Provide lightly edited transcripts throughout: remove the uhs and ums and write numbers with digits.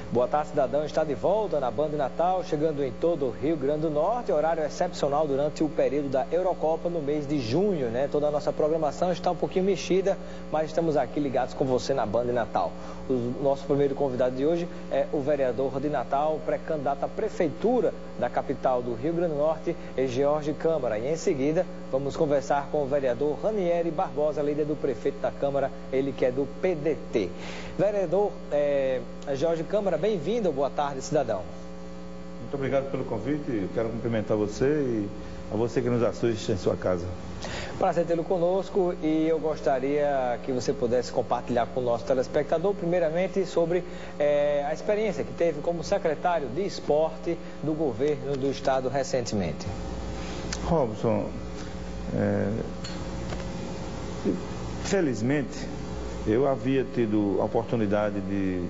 Boa tarde, cidadão. Está de volta na Band Natal, chegando em todo o Rio Grande do Norte. Horário excepcional durante o período da Eurocopa no mês de junho, né? Toda a nossa programação está um pouquinho mexida, mas estamos aqui ligados com você na Band Natal. O nosso primeiro convidado de hoje é o vereador de Natal, pré-candidato à prefeitura da capital do Rio Grande do Norte, Jorge Câmara. E em seguida, vamos conversar com o vereador Ranieri Barbosa, líder do prefeito da Câmara, ele que é do PDT. Vereador Jorge Câmara, bem-vindo. Boa tarde, cidadão. Muito obrigado pelo convite. Quero cumprimentar você e a você que nos assiste em sua casa. Prazer tê-lo conosco e eu gostaria que você pudesse compartilhar com o nosso telespectador, primeiramente, sobre a experiência que teve como secretário de esporte do governo do estado recentemente. Robson, felizmente, eu havia tido a oportunidade de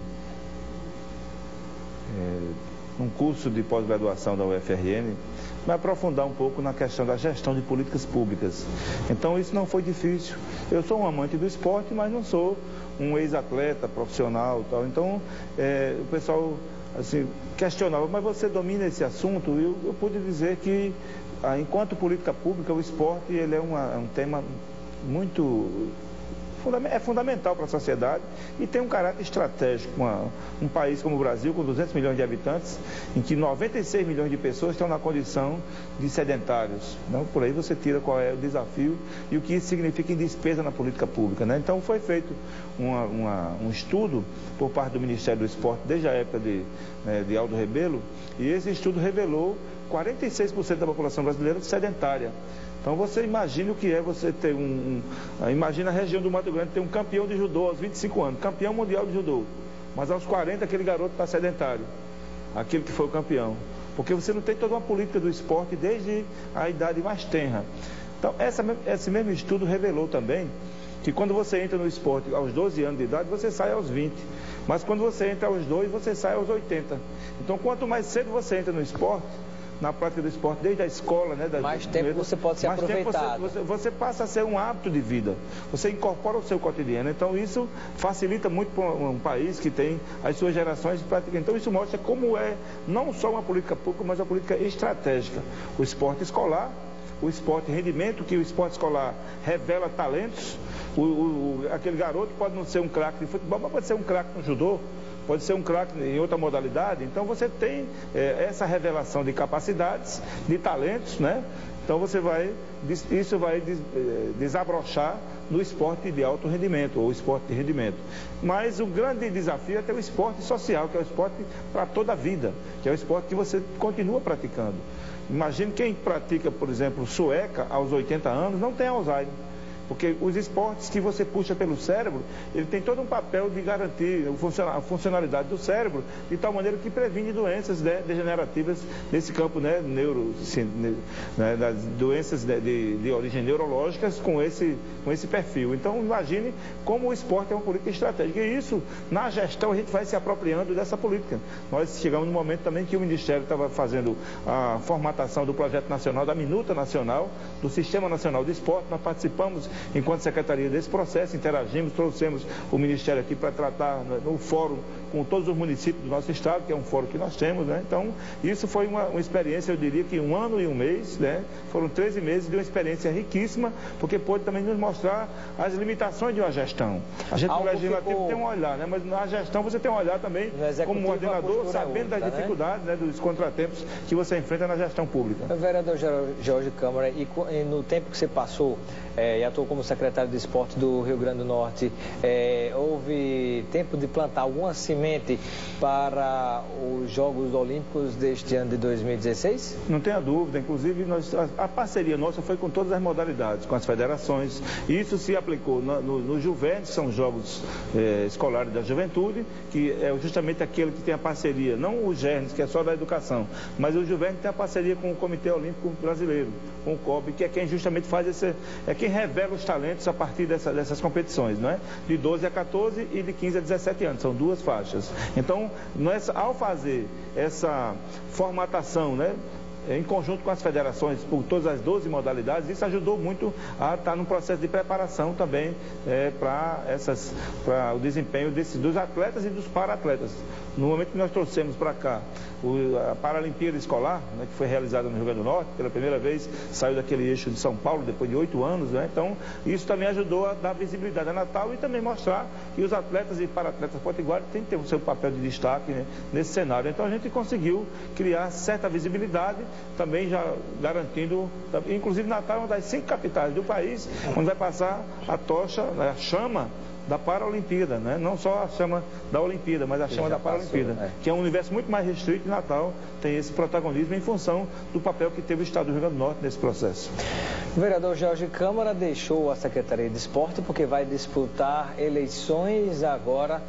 um curso de pós-graduação da UFRN, me aprofundar um pouco na questão da gestão de políticas públicas. Então isso não foi difícil. Eu sou um amante do esporte, mas não sou um ex-atleta profissional e tal. Então o pessoal assim, questionava, mas você domina esse assunto? Eu pude dizer que, enquanto política pública, o esporte ele é um tema muito... é fundamental para a sociedade e tem um caráter estratégico. Um país como o Brasil, com 200 milhões de habitantes, em que 96 milhões de pessoas estão na condição de sedentários. Não? Por aí você tira qual é o desafio e o que isso significa em despesa na política pública. Né? Então foi feito um estudo por parte do Ministério do Esporte, desde a época de Aldo Rebelo, e esse estudo revelou 46% da população brasileira sedentária. Então você imagina o que é você ter imagina a região do Mato Grande ter um campeão de judô aos 25 anos, campeão mundial de judô, mas aos 40 aquele garoto está sedentário, aquele que foi o campeão, porque você não tem toda uma política do esporte desde a idade mais tenra. Então esse mesmo estudo revelou também que quando você entra no esporte aos 12 anos de idade, você sai aos 20, mas quando você entra aos 2, você sai aos 80. Então quanto mais cedo você entra no esporte, na prática do esporte, desde a escola, né? Mais tempo você pode ser aproveitado. Você passa a ser um hábito de vida. Você incorpora o seu cotidiano. Então isso facilita muito para um país que tem as suas gerações praticando. Então isso mostra como é não só uma política pública, mas uma política estratégica. O esporte escolar, o esporte rendimento, que o esporte escolar revela talentos. Aquele garoto pode não ser um craque de futebol, mas pode ser um craque no judô. Pode ser um craque em outra modalidade. Então você tem essa revelação de capacidades, de talentos, né? Então isso vai desabrochar no esporte de alto rendimento, ou esporte de rendimento. Mas o grande desafio é ter o esporte social, que é o esporte para toda a vida, que é o esporte que você continua praticando. Imagine quem pratica, por exemplo, sueca aos 80 anos, não tem Alzheimer. Porque os esportes que você puxa pelo cérebro, ele tem todo um papel de garantir a funcionalidade do cérebro, de tal maneira que previne doenças degenerativas nesse campo, né, das doenças de origem neurológicas com esse perfil. Então, imagine como o esporte é uma política estratégica. E isso, na gestão, a gente vai se apropriando dessa política. Nós chegamos no momento também que o Ministério estava fazendo a formatação do projeto nacional, da Minuta Nacional, do Sistema Nacional de Esporte. Nós participamos enquanto secretaria desse processo, interagimos, trouxemos o Ministério aqui para tratar no fórum com todos os municípios do nosso estado, que é um fórum que nós temos, né? Então, isso foi uma experiência, eu diria que 1 ano e 1 mês, né? Foram 13 meses de uma experiência riquíssima, porque pôde também nos mostrar as limitações de uma gestão. A gente no legislativo tem um olhar, né? Mas na gestão você tem um olhar também como coordenador, sabendo das dificuldades, né? Dos contratempos que você enfrenta na gestão pública. Vereador Jorge Câmara, e no tempo que você passou e atuou como secretário de esporte do Rio Grande do Norte, houve tempo de plantar alguma semente para os Jogos Olímpicos deste ano de 2016? Não tenha dúvida, inclusive a parceria nossa foi com todas as modalidades, com as federações. Isso se aplicou no Juventus, que são os Jogos Escolares da Juventude, que é justamente aquele que tem a parceria, não o GERNES, que é só da educação, mas o Juventus tem a parceria com o Comitê Olímpico Brasileiro, com o COB, que é quem justamente faz quem revela os talentos a partir dessas competições, não é? De 12 a 14 e de 15 a 17 anos, são 2 faixas. Então, ao fazer essa formatação, né, em conjunto com as federações, por todas as 12 modalidades, isso ajudou muito a estar num processo de preparação também para o desempenho dos atletas e dos para-atletas. No momento que nós trouxemos para cá a Paralimpíada Escolar, né, que foi realizada no Rio Grande do Norte, pela primeira vez saiu daquele eixo de São Paulo, depois de 8 anos, né? Então isso também ajudou a dar visibilidade a Natal e também mostrar que os atletas e para-atletas potiguares têm que ter o seu papel de destaque, né, nesse cenário. Então a gente conseguiu criar certa visibilidade, também já garantindo, inclusive Natal é uma das 5 capitais do país, onde vai passar a tocha, a chama da Paralimpíada, né? Não só a chama da Olimpíada, mas a chama da Paralimpíada, que é um universo muito mais restrito, e Natal tem esse protagonismo em função do papel que teve o Estado do Rio Grande do Norte nesse processo. O vereador Jorge Câmara deixou a Secretaria de Esporte porque vai disputar eleições agora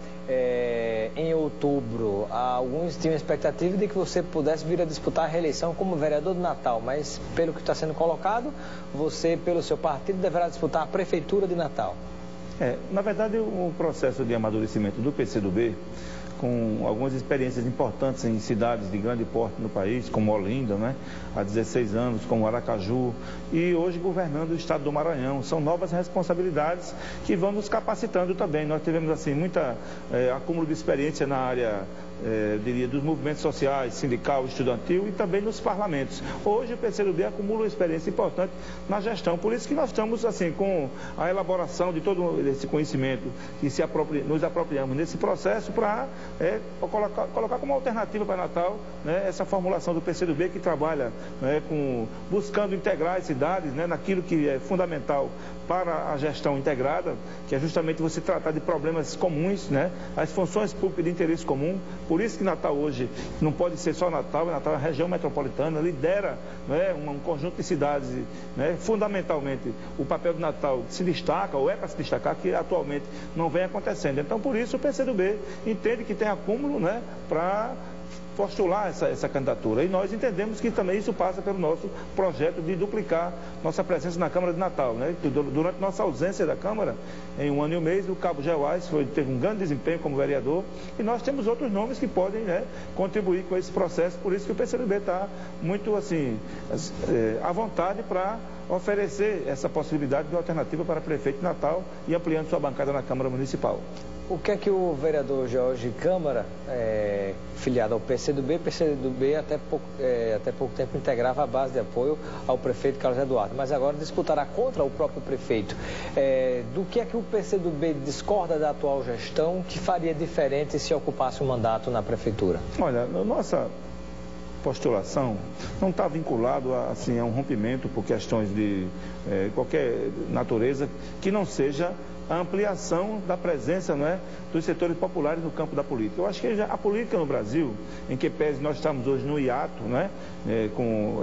em outubro. Alguns tinham a expectativa de que você pudesse vir a disputar a reeleição como vereador de Natal, mas pelo que está sendo colocado, você, pelo seu partido, deverá disputar a Prefeitura de Natal. Na verdade, o processo de amadurecimento do PCdoB, com algumas experiências importantes em cidades de grande porte no país, como Olinda, né, há 16 anos, como Aracaju, e hoje governando o estado do Maranhão. São novas responsabilidades que vão nos capacitando também. Nós tivemos, assim, muita acúmulo de experiência na área, eu diria, dos movimentos sociais, sindical, estudantil e também nos parlamentos. Hoje o PCdoB acumula uma experiência importante na gestão, por isso que nós estamos, assim, com a elaboração de todo esse conhecimento que nos apropriamos nesse processo para colocar como alternativa para Natal, né, essa formulação do PCdoB que trabalha, né, buscando integrar as cidades, né, naquilo que é fundamental para a gestão integrada, que é justamente você tratar de problemas comuns, né, as funções públicas de interesse comum. Por isso que Natal hoje não pode ser só Natal é a região metropolitana, lidera, né, um conjunto de cidades, né, fundamentalmente o papel de Natal se destaca, ou é para se destacar, que atualmente não vem acontecendo. Então, por isso o PCdoB entende que tem acúmulo, né, para postular essa candidatura. E nós entendemos que também isso passa pelo nosso projeto de duplicar nossa presença na Câmara de Natal, né? Durante nossa ausência da Câmara, em 1 ano e um mês, o Cabo Geoás teve um grande desempenho como vereador, e nós temos outros nomes que podem, né, contribuir com esse processo. Por isso que o PCdoB está muito, assim, à vontade para oferecer essa possibilidade de alternativa para prefeito de Natal e ampliando sua bancada na Câmara Municipal. O que é que o vereador Jorge Câmara, filiado ao PCdoB até pouco tempo integrava a base de apoio ao prefeito Carlos Eduardo, mas agora disputará contra o próprio prefeito. Do que é que o PCdoB discorda da atual gestão que faria diferente se ocupasse um mandato na prefeitura? Olha, nossa postulação não está vinculado a um rompimento por questões de qualquer natureza que não seja a ampliação da presença, né, dos setores populares no campo da política. Eu acho que a política no Brasil, em que pese nós estamos hoje no hiato, né, com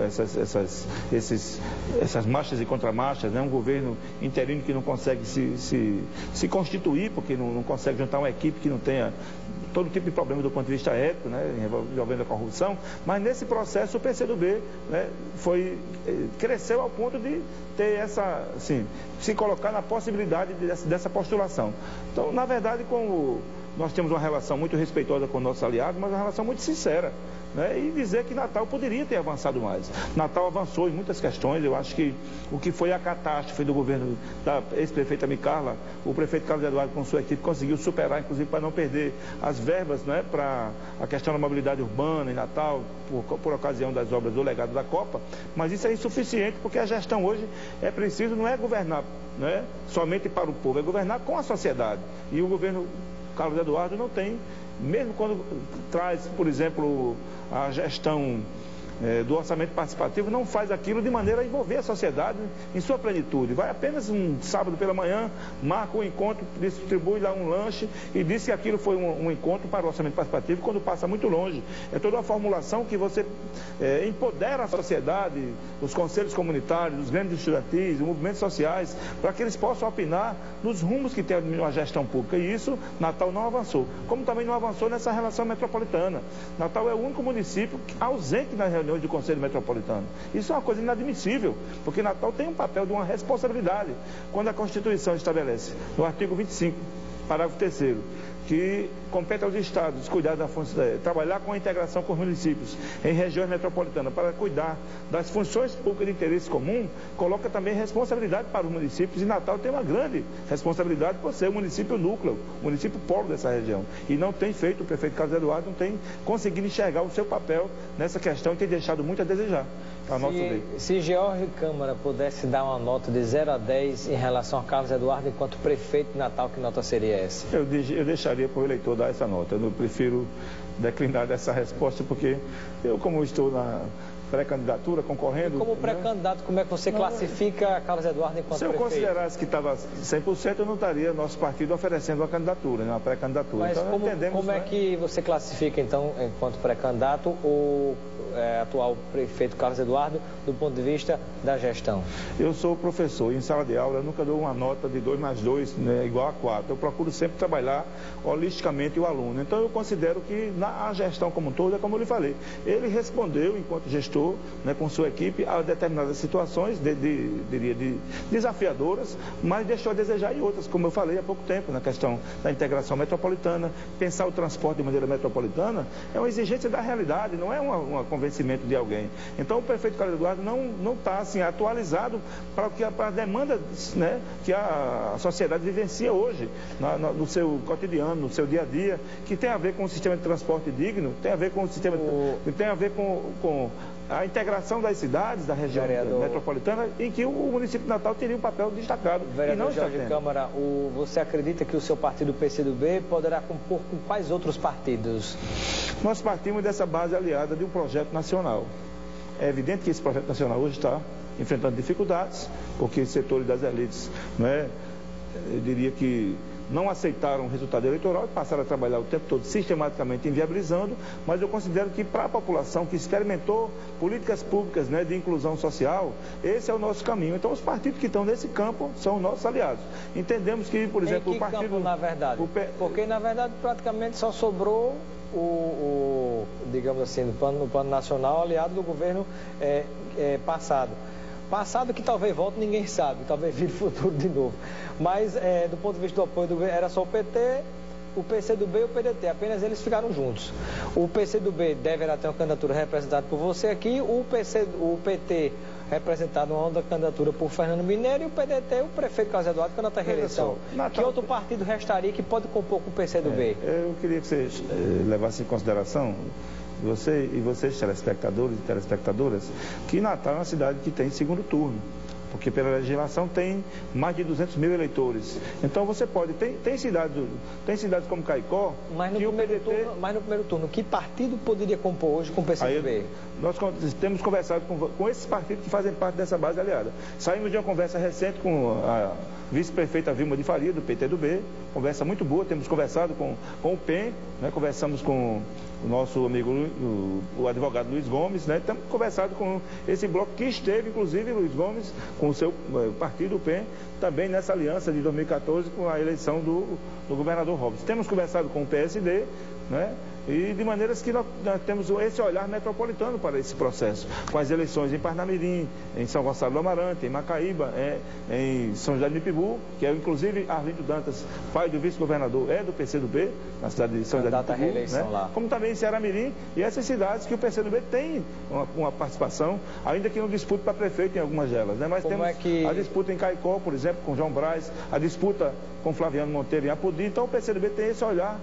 essas marchas e contramarchas, né, um governo interino que não consegue se constituir, porque não consegue juntar uma equipe que não tenha todo tipo de problema do ponto de vista ético, né, envolvendo a corrupção, mas nesse processo o PCdoB, né, cresceu ao ponto de ter se colocar na possibilidade dessa postulação. Então, na verdade, como nós temos uma relação muito respeitosa com o nosso aliado, mas uma relação muito sincera, né? E dizer que Natal poderia ter avançado mais. Natal avançou em muitas questões. Eu acho que o que foi a catástrofe do governo da ex-prefeita Micarla, o prefeito Carlos Eduardo com sua equipe conseguiu superar, inclusive para não perder as verbas, né, para a questão da mobilidade urbana em Natal, por ocasião das obras do legado da Copa. Mas isso é insuficiente, porque a gestão hoje não é governar, né, somente para o povo, é governar com a sociedade. E o governo Carlos Eduardo não tem, mesmo quando traz, por exemplo, a gestão do orçamento participativo, não faz aquilo de maneira a envolver a sociedade em sua plenitude. Vai apenas um sábado pela manhã, marca um encontro, distribui lá um lanche e diz que aquilo foi um encontro para o orçamento participativo, quando passa muito longe. É toda uma formulação que você empodera a sociedade, os conselhos comunitários, os grandes estudantis, os movimentos sociais, para que eles possam opinar nos rumos que tem a gestão pública. E isso, Natal não avançou. Como também não avançou nessa relação metropolitana. Natal é o único município ausente nas reuniões do Conselho Metropolitano. Isso é uma coisa inadmissível, porque Natal tem um papel de uma responsabilidade. Quando a Constituição estabelece, no artigo 25, Parágrafo 3º, que compete aos estados cuidar trabalhar com a integração com os municípios em regiões metropolitanas para cuidar das funções públicas de interesse comum, coloca também responsabilidade para os municípios, e Natal tem uma grande responsabilidade por ser o município núcleo, o município polo dessa região, e não tem feito, o prefeito Carlos Eduardo não tem conseguido enxergar o seu papel nessa questão e tem deixado muito a desejar. Se George Câmara pudesse dar uma nota de 0 a 10 em relação a Carlos Eduardo enquanto prefeito de Natal, que nota seria essa? Eu deixaria para o eleitor dar essa nota. Eu não prefiro declinar dessa resposta, porque eu, como estou na pré-candidatura, concorrendo... E como pré-candidato, como é que você classifica Carlos Eduardo enquanto prefeito? Se eu considerasse que estava 100%, eu não estaria nosso partido oferecendo uma candidatura, uma pré-candidatura. Mas então, como é que você classifica, então, enquanto pré-candidato, o atual prefeito Carlos Eduardo, do ponto de vista da gestão? Eu sou professor e em sala de aula eu nunca dou uma nota de 2 mais 2, né, igual a 4. Eu procuro sempre trabalhar holisticamente o aluno. Então eu considero que a gestão como um todo, é como eu lhe falei, ele respondeu enquanto gestor, né, com sua equipe, a determinadas situações, diria desafiadoras, mas deixou a desejar em outras, como eu falei há pouco tempo, na questão da integração metropolitana. Pensar o transporte de maneira metropolitana é uma exigência da realidade, não é um convencimento de alguém. Então o prefeito Carlos Eduardo não está assim, atualizado para a demanda, né, que a sociedade vivencia hoje, no seu cotidiano, no seu dia a dia, que tem a ver com o sistema de transporte digno, tem a ver com o sistema, tem a ver com a integração das cidades, da região metropolitana, em que o município de Natal teria um papel destacado. Vereador Jorge Câmara, você acredita que o seu partido, o PCdoB, poderá compor com quais outros partidos? Nós partimos dessa base aliada de um projeto nacional. É evidente que esse projeto nacional hoje está enfrentando dificuldades, porque setores das elites, eu diria que não aceitaram o resultado eleitoral e passaram a trabalhar o tempo todo sistematicamente inviabilizando, mas eu considero que para a população que experimentou políticas públicas, né, de inclusão social, esse é o nosso caminho. Então os partidos que estão nesse campo são nossos aliados. Entendemos que, por exemplo, o partido... campo, na verdade? Porque, na verdade, praticamente só sobrou digamos assim, no plano nacional, aliado do governo passado. Passado que talvez volte, ninguém sabe, talvez vire futuro de novo. Mas, do ponto de vista do apoio do governo, era só o PT, o PCdoB e o PDT, apenas eles ficaram juntos. O PCdoB deverá ter uma candidatura representada por você aqui, o PT representado uma outra candidatura por Fernando Mineiro e o PDT, o prefeito Carlos Eduardo, candidato à reeleição. Que outro partido restaria que pode compor com o PCdoB? Eu queria que você levasse em consideração, você e vocês, telespectadores e telespectadoras, que Natal é uma cidade que tem segundo turno, porque pela legislação tem mais de 200 mil eleitores. Então você pode, tem cidades como Caicó, mas no primeiro turno, que partido poderia compor hoje com o PCdoB? Nós temos conversado com esses partidos que fazem parte dessa base aliada. Saímos de uma conversa recente com a vice-prefeita Vilma de Faria, do PTdoB, conversa muito boa, temos conversado com o PEN, conversamos com o nosso amigo, o advogado Luiz Gomes, temos conversado com esse bloco que esteve, inclusive, Luiz Gomes, com o seu partido, o PEN, também nessa aliança de 2014 com a eleição do governador Robson. Temos conversado com o PSD, e de maneiras que nós temos esse olhar metropolitano para esse processo, com as eleições em Parnamirim, em São Gonçalo do Amarante, em Macaíba, em São José do Mipibu, que é inclusive Arlindo Dantas, pai do vice-governador, é do PCdoB, na cidade de São José do Mipibu, como também em Ceará-Mirim, e essas cidades que o PCdoB tem uma participação, ainda que não dispute para prefeito em algumas delas, mas temos a disputa em Caicó, por exemplo, com João Braz, a disputa com Flaviano Monteiro em Apodi. Então o PCdoB tem esse olhar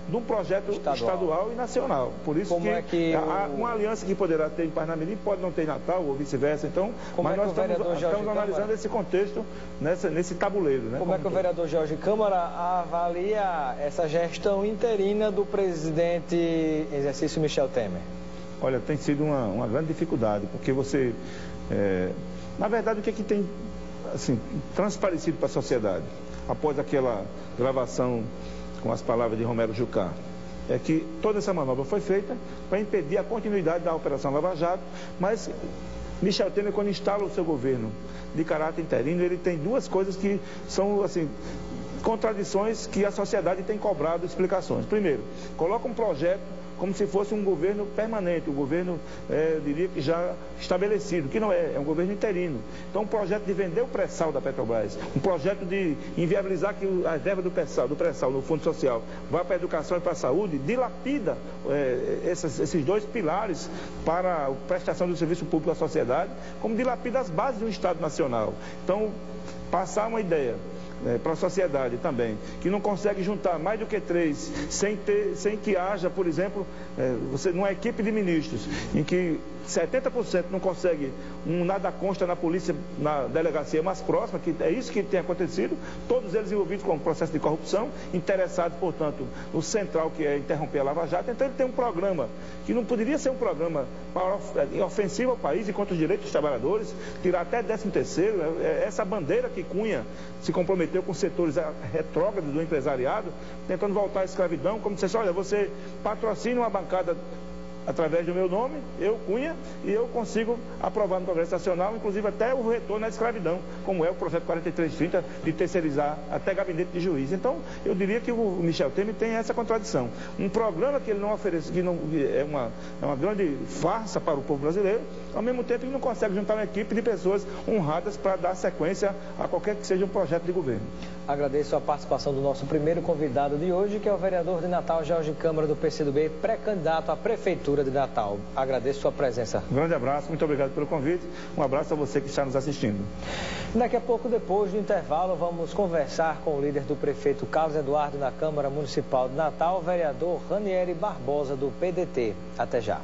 de um projeto estadual e nacional. Por isso uma aliança que poderá ter em Parnamirim pode não ter em Natal ou vice-versa. Então, mas nós estamos analisando esse contexto nesse tabuleiro. Como é que o vereador Jorge Câmara avalia essa gestão interina do presidente em exercício Michel Temer? Olha, tem sido uma grande dificuldade, porque você... na verdade, o que tem assim, transparecido para a sociedade, após aquela gravação com as palavras de Romero Jucá, é que toda essa manobra foi feita para impedir a continuidade da Operação Lava Jato, mas Michel Temer, quando instala o seu governo de caráter interino, ele tem duas coisas que são, assim, contradições que a sociedade tem cobrado explicações. Primeiro, coloca um projeto como se fosse um governo permanente, um governo, eu diria que já estabelecido, que não é, é um governo interino. Então, um projeto de vender o pré-sal da Petrobras, um projeto de inviabilizar que a verba do pré-sal no Fundo Social vá para a educação e para a saúde, dilapida esses dois pilares para a prestação do serviço público à sociedade, como dilapida as bases do Estado Nacional. Então, passar uma ideia para a sociedade também, que não consegue juntar mais do que 3, sem que haja, por exemplo, numa equipe de ministros, em que 70% não consegue nada consta na polícia, na delegacia mais próxima, que é isso que tem acontecido, todos eles envolvidos com o processo de corrupção, interessados, portanto, no central, que é interromper a Lava Jato. Então ele tem um programa, que não poderia ser um programa ofensivo ao país e contra os direitos dos trabalhadores, tirar até 13º, essa bandeira que Cunha se comprometeu com setores retrógrados do empresariado, tentando voltar à escravidão, como se fosse, olha, você patrocina uma bancada através do meu nome, eu, Cunha, e eu consigo aprovar no Congresso Nacional, inclusive até o retorno à escravidão, como é o projeto 4330, de terceirizar até gabinete de juiz. Então, eu diria que o Michel Temer tem essa contradição. Um programa que ele não oferece, que é uma grande farsa para o povo brasileiro, ao mesmo tempo ele não consegue juntar uma equipe de pessoas honradas para dar sequência a qualquer que seja um projeto de governo. Agradeço a participação do nosso primeiro convidado de hoje, que é o vereador de Natal, Jorge Câmara, do PCdoB, pré-candidato à Prefeitura de Natal. Agradeço sua presença. Um grande abraço, muito obrigado pelo convite. Um abraço a você que está nos assistindo. Daqui a pouco, depois do intervalo, vamos conversar com o líder do prefeito Carlos Eduardo na Câmara Municipal de Natal, o vereador Ranieri Barbosa, do PDT. Até já.